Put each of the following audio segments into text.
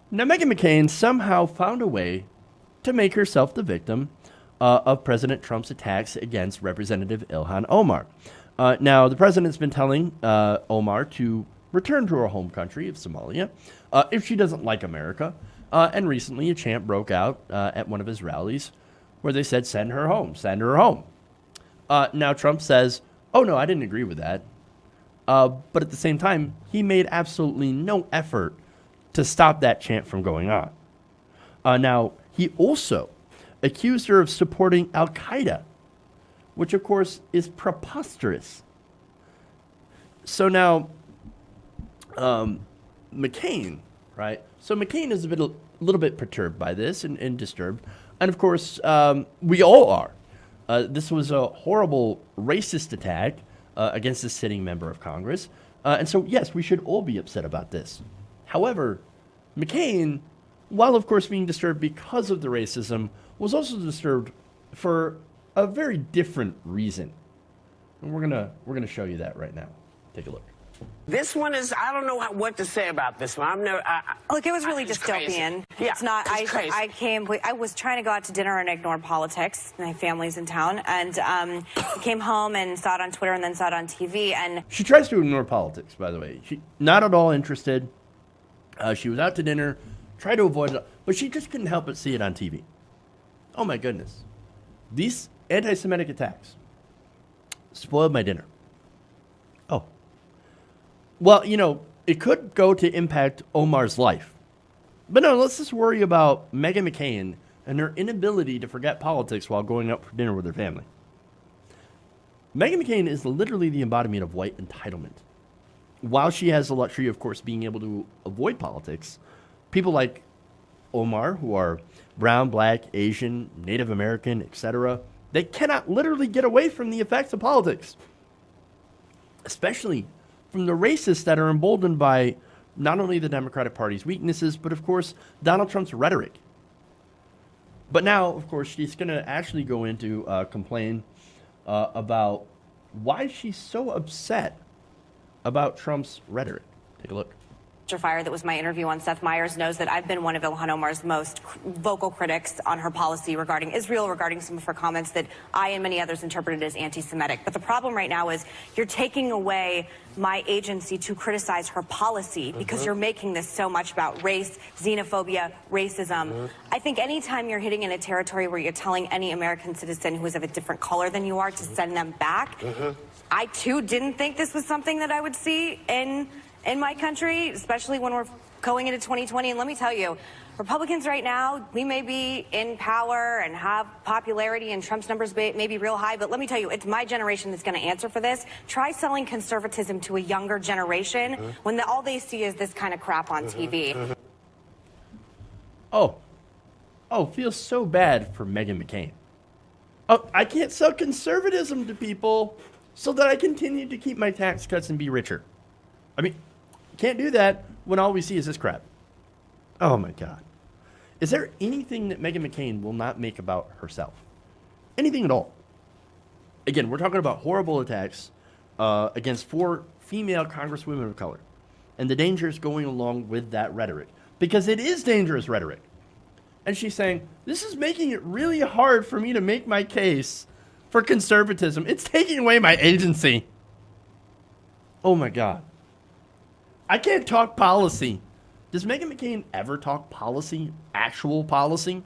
Now, Meghan McCain somehow found a way to make herself the victim of President Trump's attacks against Representative Ilhan Omar. Now, the president's been telling Omar to return to her home country of Somalia if she doesn't like America. And recently, a chant broke out at one of his rallies where they said, send her home, send her home. Now, Trump says, oh, no, I didn't agree with that. But at the same time, he made absolutely no effort to stop that chant from going on. Now, he also accused her of supporting Al-Qaeda, which, of course, is preposterous. So now, McCain, right? So McCain is a little bit perturbed by this and disturbed. And, of course, we all are. This was a horrible racist attack against a sitting member of Congress. And so, yes, we should all be upset about this. However, McCain, while, of course, being disturbed because of the racism, was also disturbed for a very different reason. And we're gonna show you that right now. Take a look. This one is, I don't know what to say about this one. Look, it was really dystopian. Yeah, it's not. it's crazy. I was trying to go out to dinner and ignore politics. My family's in town, and came home and saw it on Twitter and then saw it on TV. And she tries to ignore politics, by the way. She not at all interested. She was out to dinner, tried to avoid it, but she just couldn't help but see it on TV. Oh my goodness, these anti-Semitic attacks spoiled my dinner. Oh. Well, you know, it could go to impact Omar's life. But no, let's just worry about Meghan McCain and her inability to forget politics while going out for dinner with her family. Meghan McCain is literally the embodiment of white entitlement. While she has the luxury, of course, being able to avoid politics, people like Omar, who are brown, black, Asian, Native American, etc., they cannot literally get away from the effects of politics. Especially from the racists that are emboldened by not only the Democratic Party's weaknesses, but of course, Donald Trump's rhetoric. But now, of course, she's going to actually go into complain about why she's so upset about Trump's rhetoric. Take a look. Fire that was my interview on Seth Meyers knows that I've been one of Ilhan Omar's most vocal critics on her policy regarding Israel, regarding some of her comments that I and many others interpreted as anti-Semitic. But the problem right now is you're taking away my agency to criticize her policy because you're making this so much about race, xenophobia, racism. I think anytime you're hitting in a territory where you're telling any American citizen who is of a different color than you are to send them back, I too didn't think this was something that I would see in my country, especially when we're going into 2020. And let me tell you, Republicans right now, we may be in power and have popularity and Trump's numbers may be real high, but let me tell you, it's my generation that's going to answer for this. Try selling conservatism to a younger generation when all they see is this kind of crap on TV. Feels so bad for Meghan McCain. Oh, I can't sell conservatism to people so that I continue to keep my tax cuts and be richer. I mean, can't do that when all we see is this crap. Oh my God. Is there anything that Meghan McCain will not make about herself? Anything at all? Again, we're talking about horrible attacks against 4 female congresswomen of color and the dangers going along with that rhetoric, because it is dangerous rhetoric. And she's saying, this is making it really hard for me to make my case for conservatism. It's taking away my agency. Oh my God. I can't talk policy. Does Meghan McCain ever talk policy, actual policy?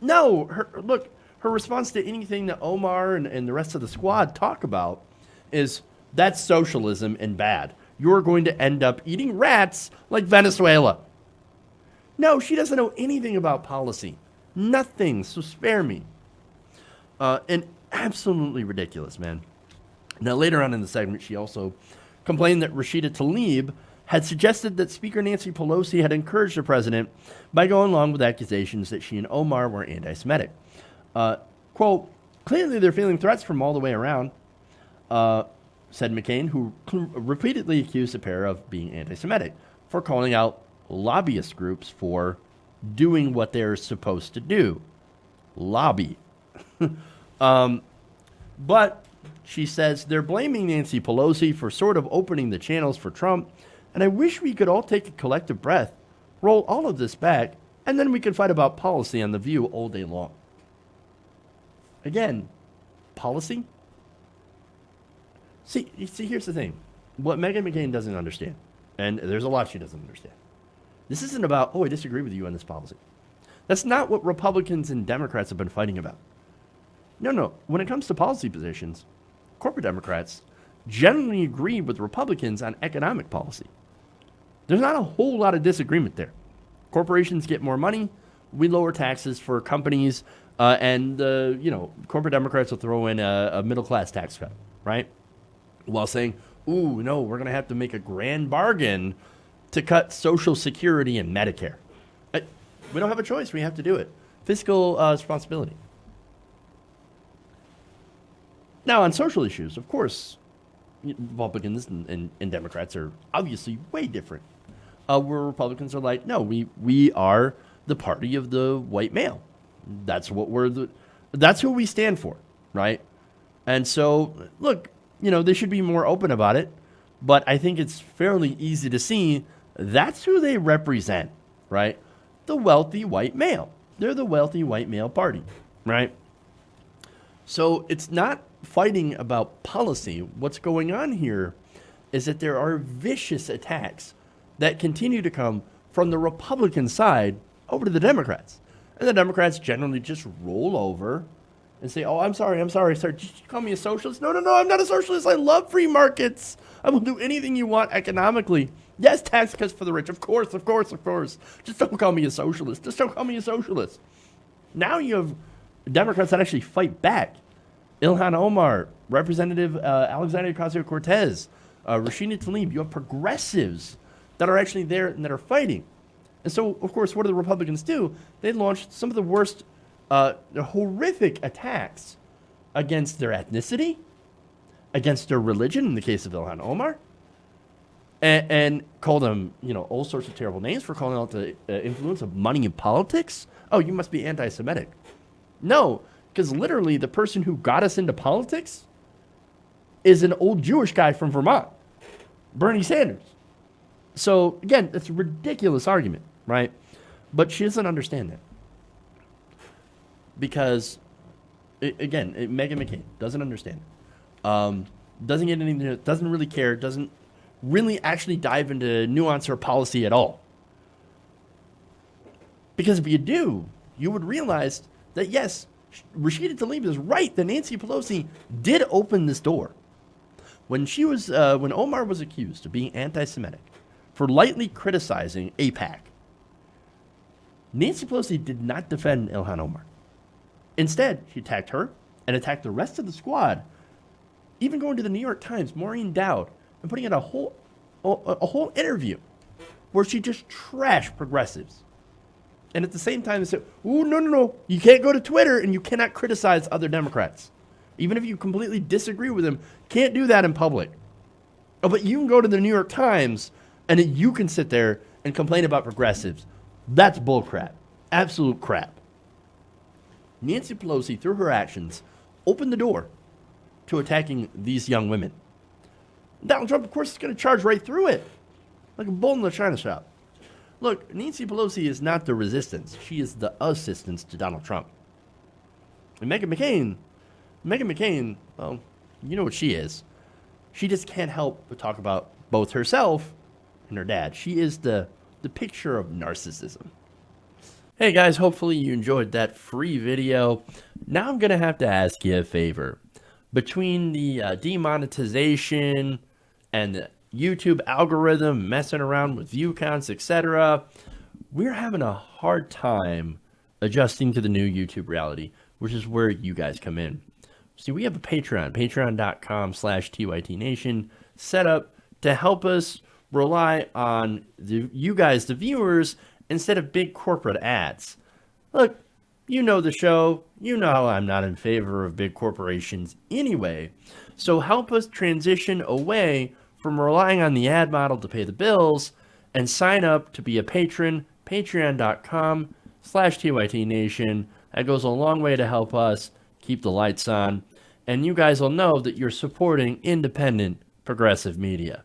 No. Her response to anything that Omar and the rest of the squad talk about is, that's socialism and bad. You're going to end up eating rats like Venezuela. No, she doesn't know anything about policy. Nothing, so spare me. And absolutely ridiculous, man. Now, later on in the segment, she also complained that Rashida Tlaib had suggested that Speaker Nancy Pelosi had encouraged the president by going along with accusations that she and Omar were anti-Semitic. Quote, clearly they're feeling threats from all the way around, said McCain, who repeatedly accused the pair of being anti-Semitic for calling out lobbyist groups for doing what they're supposed to do. Lobby. But she says they're blaming Nancy Pelosi for sort of opening the channels for Trump, and I wish we could all take a collective breath. roll all of this back, and then we can fight about policy on The View all day long. Again, policy? See, here's the thing. What Meghan McCain doesn't understand, and there's a lot she doesn't understand, this isn't about, oh, I disagree with you on this policy. That's not what Republicans and Democrats have been fighting about. No. When it comes to policy positions, corporate Democrats generally agree with Republicans on economic policy. There's not a whole lot of disagreement there. Corporations get more money. We lower taxes for companies, and corporate Democrats will throw in a middle-class tax cut, right? While saying, ooh, no, we're going to have to make a grand bargain to cut Social Security and Medicare. We don't have a choice. We have to do it. Fiscal responsibility. Now, on social issues, of course, Republicans and Democrats are obviously way different. Where Republicans are like, no, we are the party of the white male. That's what that's who we stand for, right? And so, look, they should be more open about it, but I think it's fairly easy to see that's who they represent, right? The wealthy white male. They're the wealthy white male party, right? So it's not fighting about policy. What's going on here is that there are vicious attacks that continue to come from the Republican side over to the Democrats. And the Democrats generally just roll over and say, oh, I'm sorry. Did you call me a socialist? No, I'm not a socialist. I love free markets. I will do anything you want economically. Yes, tax cuts for the rich. Of course. Just don't call me a socialist. Now you have Democrats that actually fight back. Ilhan Omar, Representative Alexandria Ocasio-Cortez, Rashida Tlaib. You have progressives that are actually there and that are fighting. And so, of course, what do the Republicans do? They launched some of the worst horrific attacks against their ethnicity, against their religion, in the case of Ilhan Omar, and call them, all sorts of terrible names for calling out the influence of money in politics. Oh, you must be anti-Semitic. No, because literally the person who got us into politics is an old Jewish guy from Vermont, Bernie Sanders. So, again, that's a ridiculous argument, right? But she doesn't understand that. Because, Meghan McCain doesn't understand. Doesn't get anything, doesn't really care, doesn't really actually dive into nuance or policy at all. Because if you do, you would realize that, yes, Rashida Tlaib is right, that Nancy Pelosi did open this door. When Omar was accused of being anti-Semitic for lightly criticizing AIPAC, Nancy Pelosi did not defend Ilhan Omar. Instead, she attacked her and attacked the rest of the squad, even going to the New York Times, Maureen Dowd, and putting in a whole interview where she just trashed progressives. And at the same time, they said, "Ooh, no, you can't go to Twitter and you cannot criticize other Democrats. Even if you completely disagree with them, can't do that in public. Oh, but you can go to the New York Times and you can sit there and complain about progressives." That's bullcrap. Absolute crap. Nancy Pelosi, through her actions, opened the door to attacking these young women. Donald Trump, of course, is going to charge right through it, like a bull in the china shop. Look, Nancy Pelosi is not the resistance. She is the assistance to Donald Trump. And Meghan McCain, well, you know what she is. She just can't help but talk about both herself and her dad. She is the picture of narcissism. Hey guys, hopefully you enjoyed that free video. Now I'm going to have to ask you a favor. Between the demonetization and the YouTube algorithm messing around with view counts, etc., we're having a hard time adjusting to the new YouTube reality, which is where you guys come in. See, we have a Patreon, patreon.com/TYTNation, set up to help us rely on you guys, the viewers, instead of big corporate ads. Look, you know the show. You know how I'm not in favor of big corporations anyway. So help us transition away from relying on the ad model to pay the bills and sign up to be a patron, patreon.com/TYTNation. That goes a long way to help us keep the lights on. And you guys will know that you're supporting independent progressive media.